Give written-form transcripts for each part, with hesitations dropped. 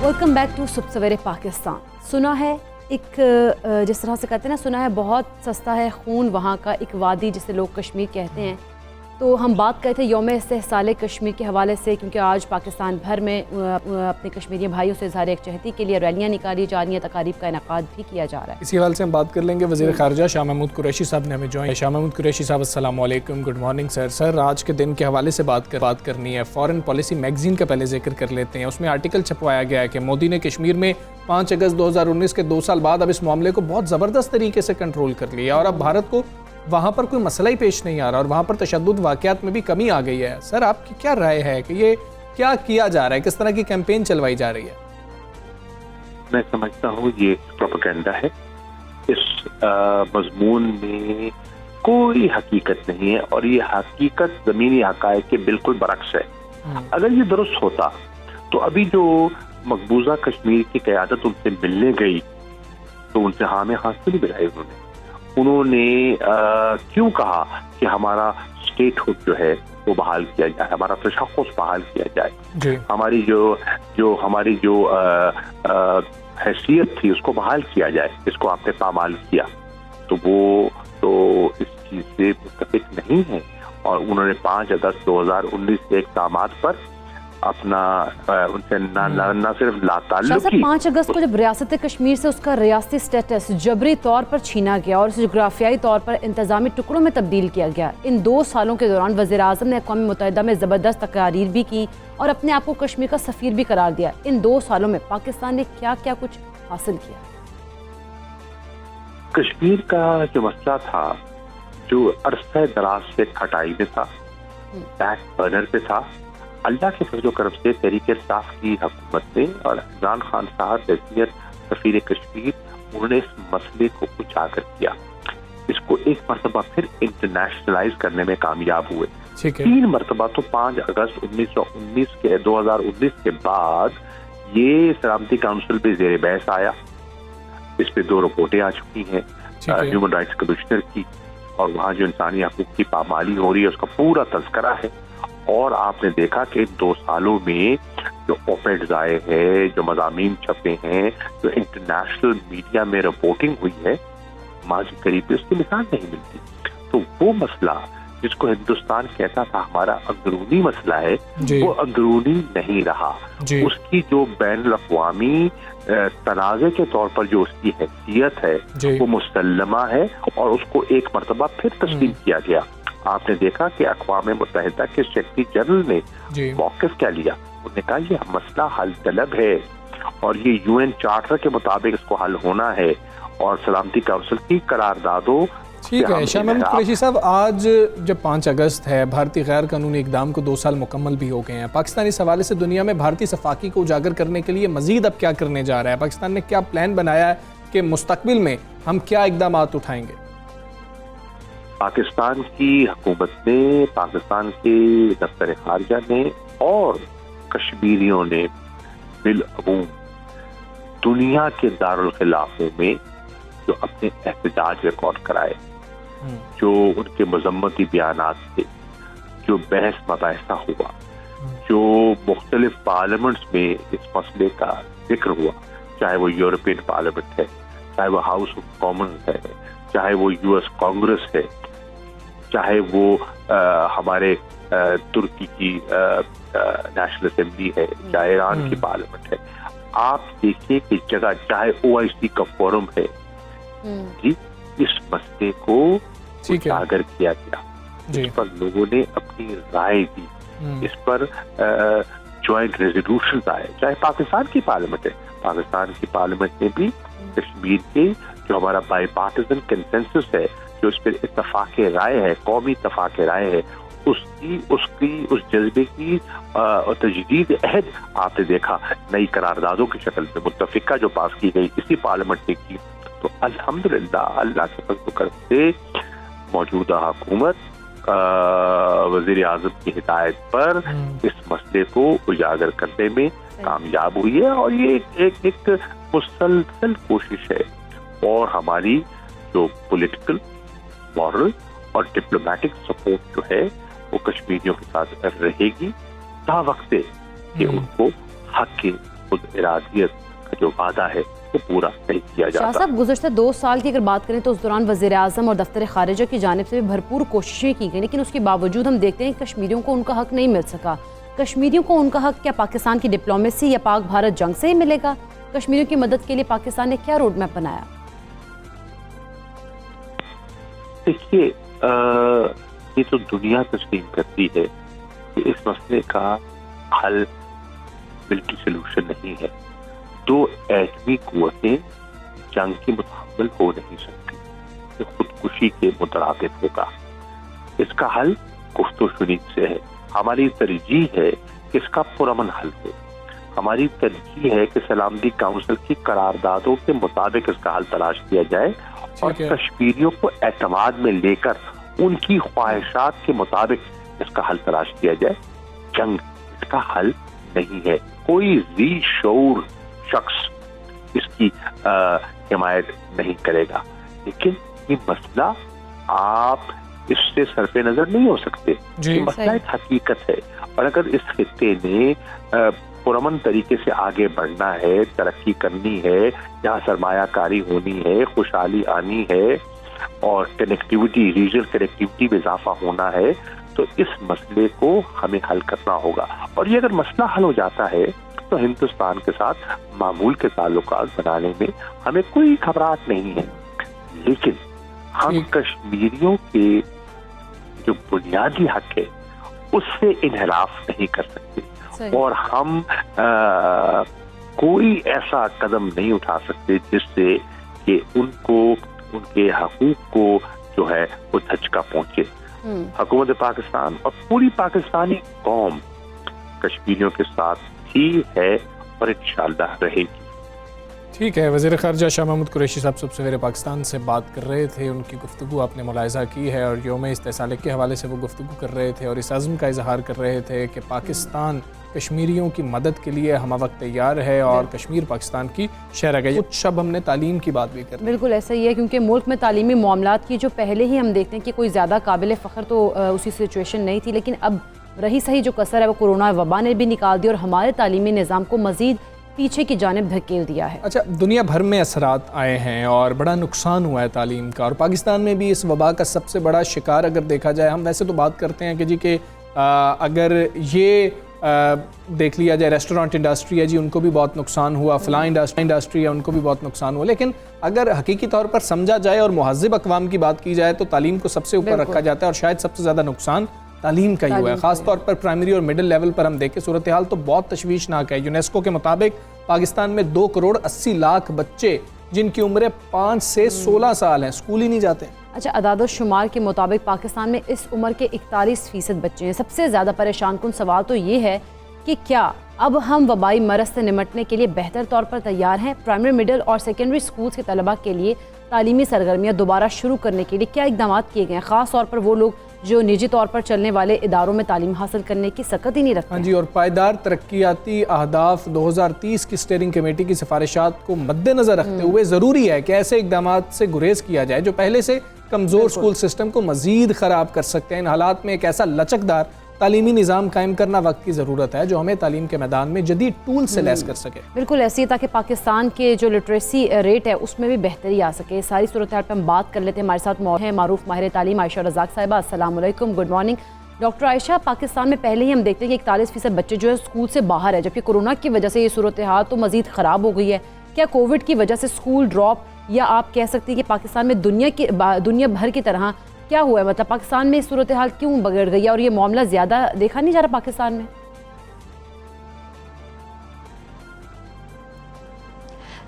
Welcome back to सुबह सवेरे पाकिस्तान। सुना है एक जिस तरह से कहते हैं ना, सुना है बहुत सस्ता है खून वहाँ का एक वादी जिसे लोग कश्मीर कहते हैं। तो हम बात करते थे यौम इस्तेहसाल कश्मीर के हवाले से, क्योंकि आज पाकिस्तान भर में अपने कश्मीरी भाइयों से इज़हार यकजहती के लिए रैलियाँ निकाली जा रही हैं, तकारीब का इनेकाद भी किया जा रहा है। इसी हवाले से हम बात कर लेंगे। वज़ीर ख़ारजा शाह महमूद कुरैशी साहब ने हमें ज्वाइन। शाह महमूद कुरैशी साहब अस्सलाम वालेकुम, गुड मॉर्निंग सर। सर, आज के दिन के हवाले से बात करनी है। फॉरेन पॉलिसी मैगजीन का पहले जिक्र कर लेते हैं। उसमें आर्टिकल छपवाया गया है कि मोदी ने कश्मीर में 5 अगस्त 2019 के 2 साल बाद अब इस मामले को बहुत ज़बरदस्त तरीके से कंट्रोल कर लिया और अब भारत को वहाँ पर कोई मसला ही पेश नहीं आ रहा और वहाँ पर तशद्दुद वाक़यात में भी कमी आ गई है। सर, आपकी क्या राय है कि ये क्या किया जा रहा है, किस तरह की कैंपेन चलवाई जा रही है? मैं समझता हूँ ये प्रोपेगेंडा है। इस मजमून में कोई हकीकत नहीं है और ये हकीकत ज़मीनी हक़ाइक़ के बिल्कुल बरक्स है। अगर ये दुरुस्त होता तो अभी जो मकबूजा कश्मीर की क़यादत उनसे मिलने गई तो उनसे हाँ में हाथ से नहीं मिलाई। उन्होंने क्यों कहा कि हमारा स्टेटहुड जो है वो बहाल किया जाए, हमारा तशख़्ख़ुस बहाल किया जाए, हमारी जो हैसियत थी उसको बहाल किया जाए। इसको आपने पामाल किया तो वो तो इस चीज़ से मुत्तफ़िक नहीं है और उन्होंने 5 अगस्त 2019 के इक़दामात पर अपना उनसे ना सिर्फ लाताल्लुकी 5 अगस्त को जब रियासत कश्मीर से उसका रियासती स्टेटस जबरी तौर पर छीना गया और उसे जोग्राफियाई तौर पर इंतजामी टुकड़ों में तब्दील किया गया, इन 2 सालों के दौरान वज़ीर आज़म ने अक़वाम मुत्तहिदा में ज़बरदस्त तकारीर भी की और अपने आप को कश्मीर का सफ़ीर भी करार दिया। इन 2 सालों में पाकिस्तान ने क्या क्या कुछ हासिल किया? कश्मीर का जो मसला था, जो अरसे दराज से खटाई में था, बैक बर्नर पे था, अल्लाह के फजल करम से तहरीक इंसाफ की हुकूमत ने और इमरान खान साहब हैसियत सफीर कश्मीर, उन्होंने इस मसले को उजागर किया, इसको एक मरतबा फिर इंटरनेशनलाइज करने में कामयाब हुए। 3 मरतबा तो 5 अगस्त 2019 के बाद ये सलामती काउंसिल पे ज़ेर बहस आया। इस पे 2 रिपोर्टें आ चुकी हैं ह्यूमन राइट्स कमिश्नर की और वहाँ जो इंसानी हकूक़ की पामाली हो रही है उसका पूरा तज़किरा है। और आपने देखा कि 2 सालों में जो ऑपेड्स आए हैं, जो मज़ामीन छपे हैं, जो इंटरनेशनल मीडिया में रिपोर्टिंग हुई है, माजी करीब पे उसकी मिसाल नहीं मिलती। तो वो मसला जिसको हिंदुस्तान कहता था हमारा अंदरूनी मसला है, वो अंदरूनी नहीं रहा। उसकी जो बैनुल अक़वामी तनाज़े के तौर पर जो उसकी हैसियत है वो मुसल्लमा है और उसको एक मरतबा फिर तस्लीम किया गया। आपने देखा कि अक़वाम मुत्तहिदा के सेक्रेटरी जनरल ने मौक़िफ़ क्या लिया, उन्होंने कहा ये मसला हल तलब है और ये UN चार्टर के मुताबिक इसको हल होना है और सलामती काउंसिल की करारदादों। ठीक है शाह महमूद कुरैशी साहब, आज जब 5 अगस्त है, भारतीय गैर कानूनी इक़दाम को 2 साल मुकम्मल भी हो गए हैं। पाकिस्तान इस हवाले से दुनिया में भारतीय सफाकी को उजागर करने के लिए मज़ीद अब क्या करने जा रहा है? पाकिस्तान ने क्या प्लान बनाया है कि मुस्तक़बिल में हम क्या इक़दामात उठाएंगे? पाकिस्तान की हुकूमत ने, पाकिस्तान के दफ्तर खारजा ने और कश्मीरियों ने बिलअमूम दुनिया के दारुल खिलाफों में जो अपने एहतजाज रिकॉर्ड कराए, जो उनके मजम्मती बयानात थे, जो बहस मबाहिसा हुआ, जो मुख्तलिफ पार्लियामेंट्स में इस मसले का जिक्र हुआ, चाहे वो यूरोपियन पार्लियामेंट है, चाहे वो हाउस ऑफ कॉमन्स है, चाहे वो US कांग्रेस है, चाहे वो हमारे तुर्की की नेशनल असेंबली है, चाहे ईरान की पार्लियामेंट है। आप देखिए कि जगह चाहे OIC का फोरम है जी, इस मसले को उजागर किया गया, इस पर लोगों ने अपनी राय दी, इस पर ज्वाइंट रेजोल्यूशन आए। चाहे पाकिस्तान की पार्लियामेंट है, पाकिस्तान की पार्लियामेंट ने भी कश्मीर के जो हमारा बाईपार्टिजन कंसेंसस है, जो इस पर इत्तफाक राय है, कौमी इत्तफाक राय है, उस जज्बे की तजदीद अहद आपने देखा नई करारदादों की शक्ल में मुत्तफिका जो पास की गई इसी पार्लियामेंट ने की। तो अल्हम्दुलिल्लाह अल्लाह के फज़ल करम से मौजूदा हुकूमत वज़ीर आज़म की हिदायत पर इस मसले को उजागर करने में कामयाब हुई है और ये एक मुसलसल कोशिश है और हमारी जो पॉलिटिकल, मॉरल और डिप्लोमेटिक सपोर्ट जो है वो कश्मीरियों के साथ रहेगी ता वक्त कि उनको हक के خود ارادیت کا جو وعدہ ہے وہ پورا نہیں کیا شاہ جاتا. صاحب گزشتہ 2 سال کی اگر بات کریں تو اس دوران وزیر اعظم اور دفتر خارجہ کی جانب سے بھی بھرپور کوششیں کی گئی، لیکن اس کے باوجود ہم دیکھتے ہیں کہ کشمیریوں کو ان کا حق نہیں مل سکا. کشمیریوں کو ان کا حق کیا پاکستان کی ڈپلومیسی یا پاک بھارت جنگ سے ہی ملے گا؟ کشمیریوں کی مدد کے لیے پاکستان نے کیا روڈ میپ بنایا؟ دیکھیے یہ تو دنیا تسلیم کرتی ہے کہ اس مسئلے کا حل بالکل سلوشن نہیں ہے. 2 ایٹمی قوتیں جنگ کی متحمل ہو نہیں سکتی، یہ خودکشی کے مترادف ہوگا. اس کا حل گفت و شنید سے ہے. ہماری ترجیح ہے کہ اس کا پرامن حل ہو. ہماری ترجیح ہے کہ سلامتی کونسل کی قراردادوں کے مطابق اس کا حل تلاش کیا جائے اور کشمیریوں کو اعتماد میں لے کر ان کی خواہشات کے مطابق اس کا حل تلاش کیا جائے. جنگ اس کا حل نہیں ہے. کوئی ذی شعور شخص اس کی حمایت نہیں کرے گا، لیکن یہ مسئلہ آپ اس سے صرف نظر نہیں ہو سکتے. یہ مسئلہ ایک حقیقت ہے، اور اگر اس خطے نے پرامن طریقے سے آگے بڑھنا ہے، ترقی کرنی ہے، جہاں سرمایہ کاری ہونی ہے، خوشحالی آنی ہے اور کنیکٹیوٹی، ریجنل کنیکٹیوٹی میں اضافہ ہونا ہے، تو اس مسئلے کو ہمیں حل کرنا ہوگا. اور یہ اگر مسئلہ حل ہو جاتا ہے تو ہندوستان کے ساتھ معمول کے تعلقات بنانے میں ہمیں کوئی گھبراہٹ نہیں ہے. لیکن ہم کشمیریوں کے جو بنیادی حق ہے اس سے انحراف نہیں کر سکتے، اور ہم کوئی ایسا قدم نہیں اٹھا سکتے جس سے کہ ان کو ان کے حقوق کو جو ہے وہ دھچکا پہنچے. حکومت پاکستان اور پوری پاکستانی قوم کشمیریوں کے ساتھ تھی، ہے اور انشاءاللہ رہے گی. ٹھیک ہے. وزیر خارجہ شاہ محمود قریشی صاحب سب سویرے پاکستان سے بات کر رہے تھے. ان کی گفتگو آپ نے ملاحظہ کی ہے، اور یوم استحصال کے حوالے سے وہ گفتگو کر رہے تھے اور اس عزم کا اظہار کر رہے تھے کہ پاکستان کشمیریوں کی مدد کے لیے ہمہ وقت تیار ہے اور کشمیر پاکستان کی شہرہ ہے. کچھ شب ہم نے تعلیم کی بات بھی کر. بالکل ایسا ہی ہے، کیونکہ ملک میں تعلیمی معاملات کی جو پہلے ہی ہم دیکھتے ہیں کہ کوئی زیادہ قابل فخر تو اسی سچویشن نہیں تھی، لیکن اب رہی صحیح جو کسر ہے وہ کورونا وبا نے بھی نکال دی اور ہمارے تعلیمی نظام کو مزید پیچھے کی جانب دھکیل دیا ہے. اچھا، دنیا بھر میں اثرات آئے ہیں اور بڑا نقصان ہوا ہے تعلیم کا، اور پاکستان میں بھی اس وبا کا سب سے بڑا شکار اگر دیکھا جائے. ہم ویسے تو بات کرتے ہیں کہ جی کہ اگر یہ دیکھ لیا جائے ریسٹورانٹ انڈسٹری ہے جی، ان کو بھی بہت نقصان ہوا، فلاں انڈسٹری ہے ان کو بھی بہت نقصان ہوا، لیکن اگر حقیقی طور پر سمجھا جائے اور مہذب اقوام کی بات کی جائے تو تعلیم کو سب سے اوپر رکھا جاتا ہے، اور شاید سب سے زیادہ نقصان تعلیم کا ہی ہوا ہے. خاص طور پر پرائمری اور مڈل لیول پر ہم دیکھیں صورتحال تو بہت تشویشناک ہے. یونیسکو کے مطابق پاکستان میں 2 کروڑ 80 لاکھ بچے جن کی عمریں 5 سے 16 سال ہیں اسکول ہی نہیں جاتے. اچھا، اعداد و شمار کے مطابق پاکستان میں اس عمر کے 41% بچے ہیں. سب سے زیادہ پریشان کن سوال تو یہ ہے کہ کیا اب ہم وبائی مرض سے نمٹنے کے لیے بہتر طور پر تیار ہیں؟ پرائمری، مڈل اور سیکنڈری سکولز کے طلباء کے لیے تعلیمی سرگرمیاں دوبارہ شروع کرنے کے لیے کیا اقدامات کیے گئے ہیں، خاص طور پر وہ لوگ جو نجی طور پر چلنے والے اداروں میں تعلیم حاصل کرنے کی سکت ہی نہیں رکھتے؟ ہاں جی، اور پائیدار ترقیاتی اہداف 2030 کی اسٹیئرنگ کمیٹی کی سفارشات کو مد نظر رکھتے ہوئے ضروری ہے کہ ایسے اقدامات سے گریز کیا جائے جو پہلے سے کمزور سکول سسٹم کو مزید خراب کر سکتے ہیں. ان حالات میں ایک ایسا لچکدار تعلیمی نظام قائم کرنا وقت کی ضرورت ہے جو ہمیں تعلیم کے میدان میں جدید ٹول سے لیس کر سکے. بالکل ایسی ہے، تاکہ پاکستان کے جو لٹریسی ریٹ ہے اس میں بھی بہتری آ سکے. ساری صورتحال پہ ہم بات کر لیتے ہیں. ہمارے ساتھ ہیں معروف ماہر تعلیم عائشہ رزاق صاحبہ. السلام علیکم، گڈ مارننگ. ڈاکٹر عائشہ، پاکستان میں پہلے ہی ہم دیکھتے ہیں کہ 41% بچے جو ہے اسکول سے باہر ہے، جبکہ کورونا کی وجہ سے یہ صورتحال تو مزید خراب ہو گئی ہے. کیا کووڈ کی وجہ سے اسکول ڈراپ، یا آپ کہہ سکتے ہیں کہ پاکستان میں دنیا بھر کی طرح کیا ہوا ہے، مطلب پاکستان میں صورتحال کیوں بگڑ گئی ہے اور یہ معاملہ زیادہ دیکھا نہیں جا رہا پاکستان میں؟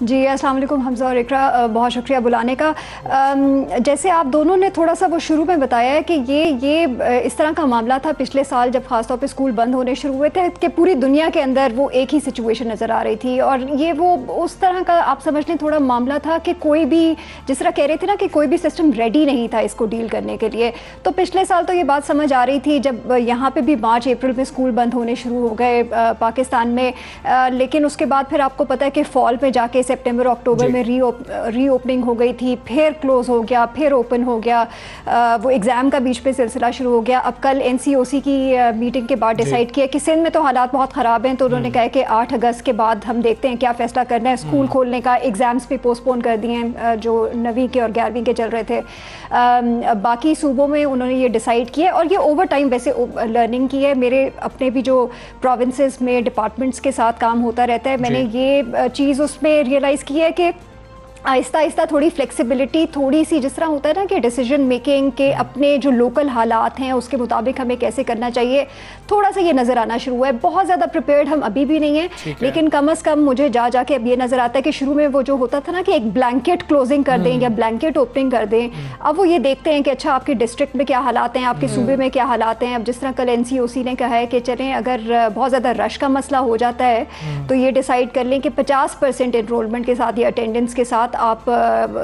جی السلام علیکم حمزہ اور اقرا، بہت شکریہ بلانے کا. جیسے آپ دونوں نے تھوڑا سا وہ شروع میں بتایا ہے کہ یہ اس طرح کا معاملہ تھا پچھلے سال جب خاص طور پہ اسکول بند ہونے شروع ہوئے تھے کہ پوری دنیا کے اندر وہ ایک ہی سچویشن نظر آ رہی تھی، اور یہ وہ اس طرح کا آپ سمجھ لیں تھوڑا معاملہ تھا کہ کوئی بھی جس طرح کہہ رہے تھے نا کہ کوئی بھی سسٹم ریڈی نہیں تھا اس کو ڈیل کرنے کے لیے. تو پچھلے سال تو یہ بات سمجھ آ رہی تھی جب یہاں پہ بھی مارچ اپریل میں اسکول بند ہونے شروع ہو گئے پاکستان میں، لیکن اس کے بعد پھر آپ کو پتہ ہے کہ فال میں جا کے सितंबर अक्टूबर में रीओपनिंग हो गई थी, फिर क्लोज हो गया, फिर ओपन हो गया, वो एग्ज़ाम का बीच पे सिलसिला शुरू हो गया। अब कल NCOC की मीटिंग के बाद डिसाइड किया कि सिंध में तो हालात बहुत ख़राब हैं, तो उन्होंने कहा कि 8 अगस्त के बाद हम देखते हैं क्या फ़ैसला करना है। स्कूल खोलने का, एग्ज़ाम्स भी पोस्टपोन कर दिए हैं जो 9वीं के और 11वीं के चल रहे थे। बाकी सूबों में उन्होंने ये डिसाइड किया और ये ओवर टाइम वैसे लर्निंग की है। मेरे अपने भी जो प्रोविंसेस में डिपार्टमेंट्स के साथ काम होता रहता है, मैंने ये चीज़ उसमें रियलाइज़ की है कि आहिस्ता आहिस्ता थोड़ी फ्लेक्सिबिलिटी, थोड़ी सी जिस तरह होता है ना कि डिसीजन मेकिंग के अपने जो लोकल हालात हैं उसके मुताबिक हमें कैसे करना चाहिए, थोड़ा सा ये नज़र आना शुरू हुआ है। बहुत ज़्यादा प्रिपेयर्ड हम अभी भी नहीं हैं, लेकिन कम अज़ कम मुझे जाके अब ये नज़र आता है कि शुरू में वो जो होता था ना कि एक ब्लैंकेट क्लोजिंग कर दें या ब्लैंकेट ओपनिंग कर दें, अब वो ये देखते हैं कि अच्छा आपके डिस्ट्रिक्ट में क्या हालात हैं, आपके सूबे में क्या हालात हैं। अब जिस तरह कल NCOC ने कहा है कि चलें अगर बहुत ज़्यादा रश का मसला हो जाता है तो ये डिसाइड कर लें कि 50% एनरोलमेंट के साथ या अटेंडेंस के साथ आप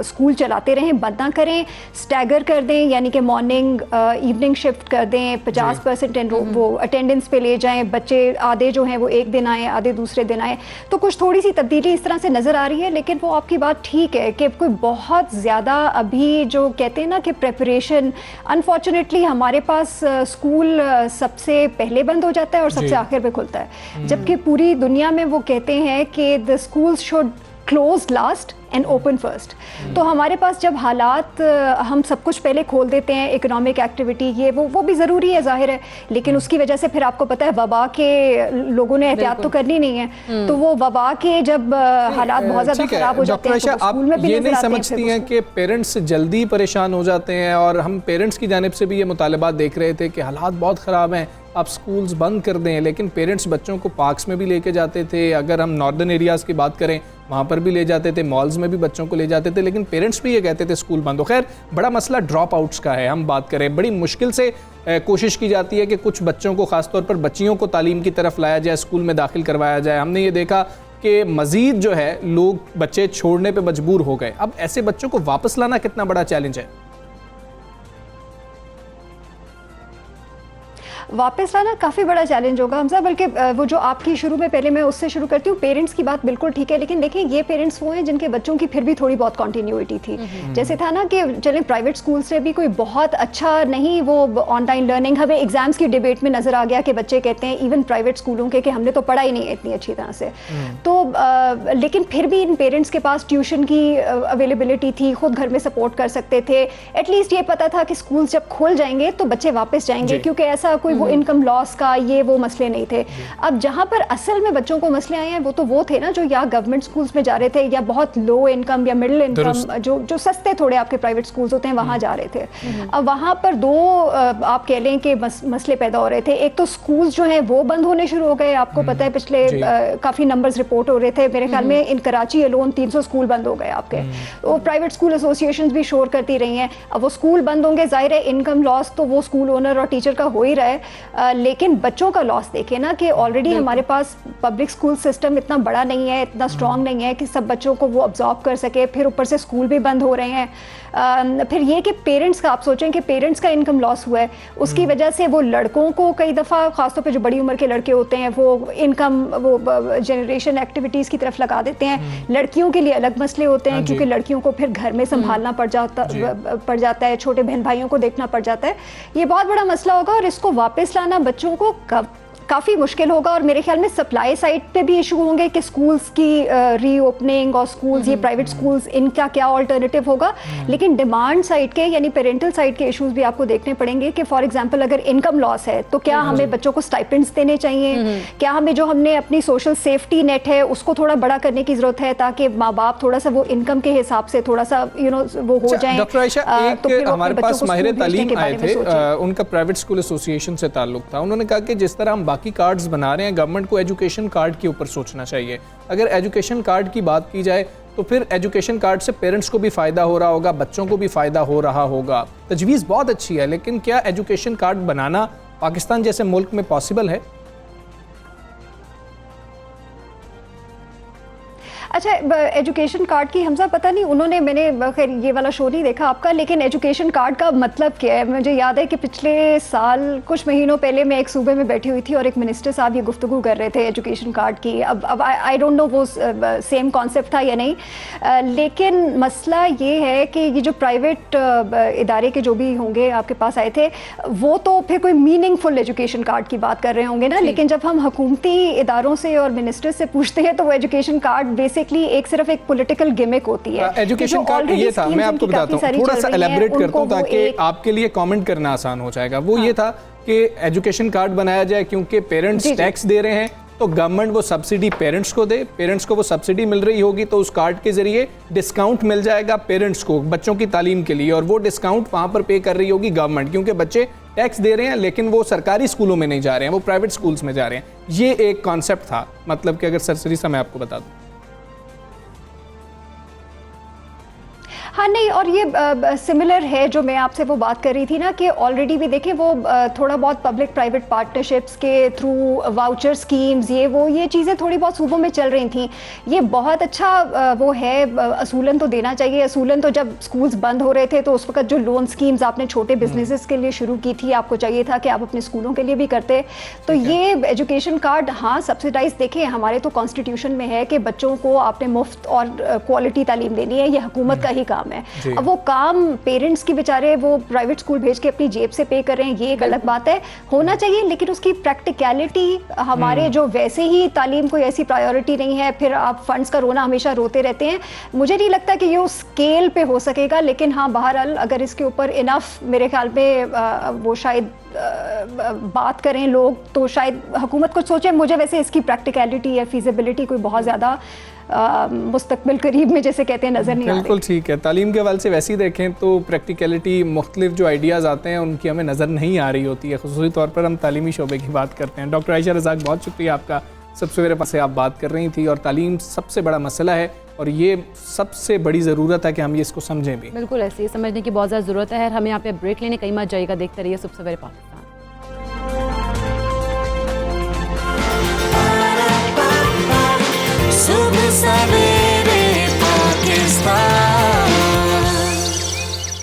स्कूल चलाते रहें, बंद ना करें, स्टैगर कर दें, यानी कि मॉर्निंग इवनिंग शिफ्ट कर दें, 50% वो अटेंडेंस पे ले जाएं, बच्चे आधे जो हैं वो एक दिन आए, आधे दूसरे दिन आए। तो कुछ थोड़ी सी तब्दीली इस तरह से नज़र आ रही है, लेकिन वो आपकी बात ठीक है कि कोई बहुत ज़्यादा अभी जो कहते हैं ना कि प्रेपरेशन, अनफॉर्चुनेटली हमारे पास स्कूल सबसे पहले बंद हो जाता है और सबसे आखिर पे खुलता है, जबकि पूरी दुनिया में वो कहते हैं कि the schools should close last and open first. तो हमारे पास जब हालात हम सब कुछ पहले खोल देते हैं, इकोनॉमिक एक्टिविटी ये वो भी ज़रूरी है, जाहिर है, लेकिन उसकी वजह से फिर आपको पता है वबा के लोगों ने एहतियात तो करनी नहीं है, तो वो वबा के जब हालात बहुत ज़्यादा ख़राब हो जाते हैं तो स्कूल में भी ये नहीं समझती हैं कि पेरेंट्स जल्दी परेशान हो जाते हैं, और हम पेरेंट्स की जानिब से भी ये मुतालबात देख रहे थे कि हालात बहुत ख़राब हैं, आप स्कूल्स बंद कर दें, लेकिन पेरेंट्स बच्चों को पार्क्स में भी लेके जाते थे, अगर हम नॉर्दर्न एरियाज़ की बात करें वहाँ पर भी ले जाते थे, मॉल्स में भी बच्चों को ले जाते थे, लेकिन पेरेंट्स भी ये कहते थे स्कूल बंद हो। खैर बड़ा मसला ड्रॉप आउट्स का है, हम बात करें, बड़ी मुश्किल से कोशिश की जाती है कि कुछ बच्चों को, ख़ासतौर पर बच्चियों को तालीम की तरफ लाया जाए, स्कूल में दाखिल करवाया जाए। हमने ये देखा कि मज़ीद जो है लोग बच्चे छोड़ने पर मजबूर हो गए। अब ऐसे बच्चों को वापस लाना कितना बड़ा चैलेंज है? वापस लाना काफ़ी बड़ा चैलेंज होगा हमजा, बल्कि वो जो आपकी शुरू में, पहले मैं उससे शुरू करती हूँ, पेरेंट्स की बात बिल्कुल ठीक है, लेकिन देखिए ये पेरेंट्स वो हैं जिनके बच्चों की फिर भी थोड़ी बहुत कॉन्टीन्यूटी थी। जैसे था ना कि चलें प्राइवेट स्कूल से भी कोई बहुत अच्छा नहीं, वो ऑनलाइन लर्निंग, हमें एग्जाम्स की डिबेट में नज़र आ गया कि बच्चे कहते हैं इवन प्राइवेट स्कूलों के कि हमने तो पढ़ा ही नहीं है इतनी अच्छी तरह से, तो लेकिन फिर भी इन पेरेंट्स के पास ट्यूशन की अवेलेबिलिटी थी, खुद घर में सपोर्ट कर सकते थे, एटलीस्ट ये पता था कि स्कूल जब खोल जाएंगे तो बच्चे वापस जाएंगे, क्योंकि ऐसा कोई वो इनकम लॉस का ये वो मसले नहीं थे। अब जहां पर असल में बच्चों को मसले आए हैं वो थे ना जो या गवर्नमेंट स्कूल्स में जा रहे थे या बहुत लो इनकम या मिडिल इनकम जो सस्ते थोड़े आपके प्राइवेट स्कूल्स होते हैं वहां जा रहे थे। अब वहां पर दो आप कह लें कि मसले पैदा हो रहे थे। एक तो स्कूल्स जो हैं वो बंद होने शुरू हो गए, आपको पता है पिछले काफी नंबर्स रिपोर्ट हो रहे थे, मेरे ख्याल में इन कराची अलोन 300 स्कूल बंद हो गए आपके। तो प्राइवेट स्कूल एसोसिएशंस भी शोर करती रही हैं। अब वो स्कूल बंद होंगे, जाहिर है इनकम लॉस तो वो स्कूल ओनर और टीचर का हो ही रहा है, लेकिन बच्चों का लॉस देखें ना कि ऑलरेडी हमारे पास पब्लिक स्कूल सिस्टम इतना बड़ा नहीं है, इतना स्ट्रांग नहीं है कि सब बच्चों को वो अब्जॉर्ब कर सके, फिर ऊपर से स्कूल भी बंद हो रहे हैं। फिर ये कि पेरेंट्स का, आप सोचें कि पेरेंट्स का इनकम लॉस हुआ है, उसकी वजह से वो लड़कों को कई दफ़ा, खासतौर पे जो बड़ी उम्र के लड़के होते हैं, वो इनकम वो जनरेशन एक्टिविटीज़ की तरफ लगा देते हैं। लड़कियों के लिए अलग मसले होते हैं क्योंकि लड़कियों को फिर घर में संभालना पड़ जाता है, छोटे बहन भाइयों को देखना पड़ जाता है। ये बहुत बड़ा मसला होगा और इसको वापस लाना बच्चों को काफ़ी मुश्किल होगा। और मेरे ख्याल में सप्लाई साइड पे भी इशू होंगे कि स्कूल्स की रीओपनिंग और स्कूल्स, ये प्राइवेट स्कूल्स, इनका क्या ऑल्टरनेटिव होगा। लेकिन डिमांड साइड के यानी पेरेंटल साइड के इश्यूज भी आपको देखने पड़ेंगे कि फॉर एग्जांपल अगर इनकम लॉस है तो क्या हमें बच्चों को स्टाइपेंड्स देने चाहिए, क्या हमें जो हमने अपनी सोशल सेफ्टी नेट है उसको थोड़ा बड़ा करने की जरूरत है ताकि माँ बाप थोड़ा सा वो इनकम के हिसाब से थोड़ा सा वो हो जाए। डॉक्टर आयशा, एक हमारे पास माहिर तालीम आए थे, उनका प्राइवेट स्कूल एसोसिएशन से ताल्लुक था। उन्होंने कहा कि जिस तरह हम बाकी कार्ड्स बना रहे हैं, गवर्नमेंट को एजुकेशन कार्ड के ऊपर सोचना चाहिए। अगर एजुकेशन कार्ड की बात की जाए तो फिर एजुकेशन कार्ड से पेरेंट्स को भी फ़ायदा हो रहा होगा, बच्चों को भी फ़ायदा हो रहा होगा। तजवीज़ बहुत अच्छी है, लेकिन क्या एजुकेशन कार्ड बनाना पाकिस्तान जैसे मुल्क में पॉसिबल है? اچھا ایجوکیشن کارڈ کی حمزہ پتہ نہیں انہوں نے، میں نے خیر یہ والا شو نہیں دیکھا آپ کا، لیکن ایجوکیشن کارڈ کا مطلب کیا ہے؟ مجھے یاد ہے کہ پچھلے سال کچھ مہینوں پہلے میں ایک صوبے میں بیٹھی ہوئی تھی اور ایک منسٹر صاحب یہ گفتگو کر رہے تھے ایجوکیشن کارڈ کی. اب آئی ڈونٹ نو وہ سیم کانسیپٹ تھا یا نہیں، لیکن مسئلہ یہ ہے کہ یہ جو پرائیویٹ ادارے کے جو بھی ہوں گے آپ کے پاس آئے تھے وہ تو پھر کوئی میننگ فل ایجوکیشن کارڈ کی بات کر رہے ہوں گے نا، لیکن جب ہم حکومتی اداروں سے اور منسٹر سے پوچھتے ہیں تو وہ ایجوکیشن کارڈ بیسکلی ایک صرف ایک پولیٹیکل گیمک ہوتی ہے. ایجوکیشن کارڈ یہ تھا، میں آپ کو بتاتا ہوں، تھوڑا سا ایلیبریٹ کرتا ہوں تاکہ آپ کے لیے کامنٹ کرنا آسان ہو جائے گا. وہ یہ تھا کہ ایجوکیشن کارڈ بنایا جائے کیونکہ پیرنٹس ٹیکس دے رہے ہیں تو گورنمنٹ وہ سبسڈی پیرنٹس کو دے، پیرنٹس کو وہ سبسڈی مل رہی ہوگی تو اس کارڈ کے ذریعے ڈسکاؤنٹ مل جائے گا پیرنٹس کو بچوں کی تعلیم کے لیے، اور وہ ڈسکاؤنٹ وہاں پر پے کر رہی ہوگی گورنمنٹ کیونکہ بچے ٹیکس دے رہے ہیں لیکن وہ سرکاری اسکولوں میں نہیں جا رہے ہیں، وہ پرائیویٹ اسکولز میں جا رہے ہیں. یہ ایک کانسیپٹ تھا، مطلب کہ اگر سرسری سا میں آپ کو بتا دوں. ہاں نہیں، اور یہ سملر ہے جو میں آپ سے وہ بات کر رہی تھی نا کہ آلریڈی بھی دیکھیں وہ تھوڑا بہت پبلک پرائیویٹ پارٹنرشپس کے تھرو واؤچر سکیمز یہ چیزیں تھوڑی بہت صوبوں میں چل رہی تھیں. یہ بہت اچھا وہ ہے، اصولاً تو دینا چاہیے. اصولاً تو جب سکولز بند ہو رہے تھے تو اس وقت جو لون سکیمز آپ نے چھوٹے بزنسز کے لیے شروع کی تھی آپ کو چاہیے تھا کہ آپ اپنے اسکولوں کے لیے بھی کرتے. تو یہ ایجوکیشن کارڈ ہاں سبسڈائز، دیکھیں ہمارے تو کانسٹیٹیوشن میں ہے کہ بچوں کو آپ نے مفت اور کوالٹی تعلیم دینی ہے، یہ حکومت کا ہی کام ہے. اب وہ کام پیرنٹس کی بیچارے وہ پرائیویٹ اسکول بھیج کے اپنی جیب سے پے کر رہے ہیں، یہ ایک الگ بات ہے، ہونا چاہیے لیکن اس کی پریکٹیکلٹی ہمارے جو ویسے ہی تعلیم کوئی ایسی پرائیورٹی نہیں ہے، پھر آپ فنڈز کا رونا ہمیشہ روتے رہتے ہیں. مجھے نہیں لگتا کہ یہ اس اسکیل پہ ہو سکے گا، لیکن ہاں بہرحال اگر اس کے اوپر انف میرے خیال میں وہ شاید بات کریں لوگ تو شاید حکومت کچھ سوچے. مجھے ویسے اس کی پریکٹیکلٹی یا فیزیبلٹی کوئی بہت زیادہ مستقبل قریب میں جیسے کہتے ہیں نظر نہیں آ رہی. بالکل ٹھیک ہے، تعلیم کے حوالے سے ویسے ہی دیکھیں تو پریکٹیکلٹی مختلف جو آئیڈیاز آتے ہیں ان کی ہمیں نظر نہیں آ رہی ہوتی ہے، خصوصی طور پر ہم تعلیمی شعبے کی بات کرتے ہیں. ڈاکٹر عائشہ رزاق بہت شکریہ آپ کا، سب سے میرے پاس سے آپ بات کر رہی تھی اور تعلیم سب سے بڑا مسئلہ ہے اور یہ سب سے بڑی ضرورت ہے کہ ہم یہ اس کو سمجھیں بھی. بالکل ایسے ہی سمجھنے کی بہت زیادہ ضرورت ہے. ہمیں یہاں پہ بریک لینے کہیں مت جائے گا، دیکھتے رہیے صبح سویرے پاکستان.